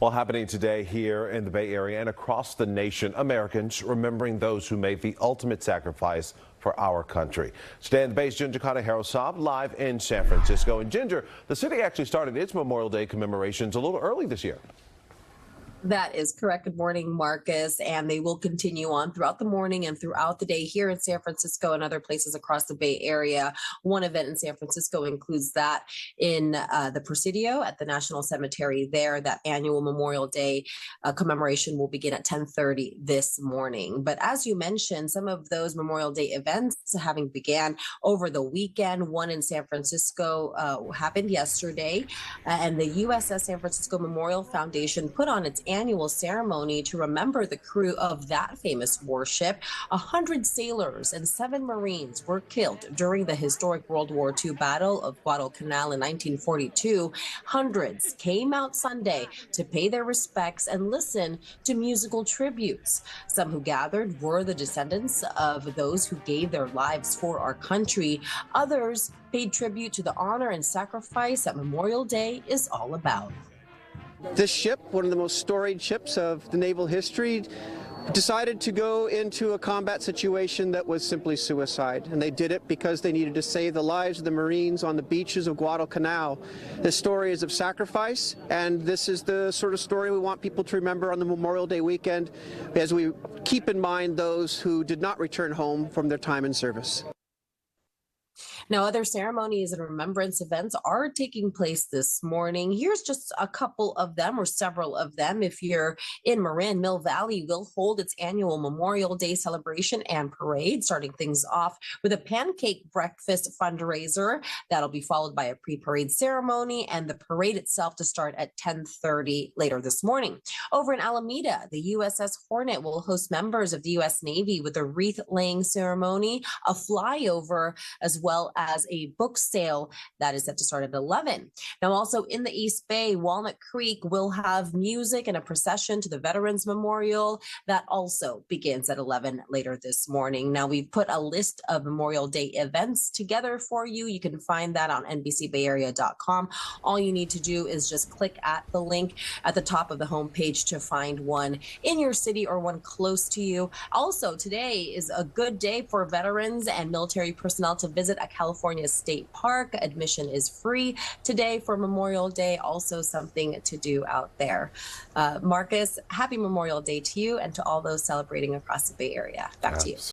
Well, happening today here in the Bay Area and across the nation, Americans remembering those who made the ultimate sacrifice for our country. Today in the Bay's Ginger Conejero Saab live in San Francisco. And Ginger, the city actually started its Memorial Day commemorations a little early this year. That is correct. Good morning, Marcus. And they will continue on throughout the morning and throughout the day here in San Francisco and other places across the Bay Area. One event in San Francisco includes that in the Presidio at the National Cemetery there. That annual Memorial Day commemoration will begin at 10:30 this morning. But as you mentioned, some of those Memorial Day events having began over the weekend. One in San Francisco happened yesterday, and the USS San Francisco Memorial Foundation put on its annual ceremony to remember the crew of that famous warship. 100 sailors and 7 Marines were killed during the historic World War II Battle of Guadalcanal in 1942. Hundreds came out Sunday to pay their respects and listen to musical tributes. Some who gathered were the descendants of those who gave their lives for our country. Others paid tribute to the honor and sacrifice that Memorial Day is all about. This ship, one of the most storied ships of the naval history, decided to go into a combat situation that was simply suicide. And they did it because they needed to save the lives of the Marines on the beaches of Guadalcanal. This story is of sacrifice, and this is the sort of story we want people to remember on the Memorial Day weekend as we keep in mind those who did not return home from their time in service. Now, other ceremonies and remembrance events are taking place this morning. Here's just a couple of them, or several of them. If you're in Marin, Mill Valley will hold its annual Memorial Day celebration and parade, starting things off with a pancake breakfast fundraiser. That'll be followed by a pre-parade ceremony and the parade itself to start at 10:30 later this morning. Over in Alameda, the USS Hornet will host members of the U.S. Navy with a wreath-laying ceremony, a flyover, as well as a book sale that is set to start at 11. Now, also in the East Bay, Walnut Creek will have music and a procession to the Veterans Memorial. That also begins at 11 later this morning. Now, we've put a list of Memorial Day events together for you. You can find that on NBCBayArea.com. All you need to do is just click at the link at the top of the homepage to find one in your city or one close to you. Also, today is a good day for veterans and military personnel to visit a California State Park. Admission is free today for Memorial Day. Also something to do out there. Marcus, happy Memorial Day to you and to all those celebrating across the Bay Area. Back to you.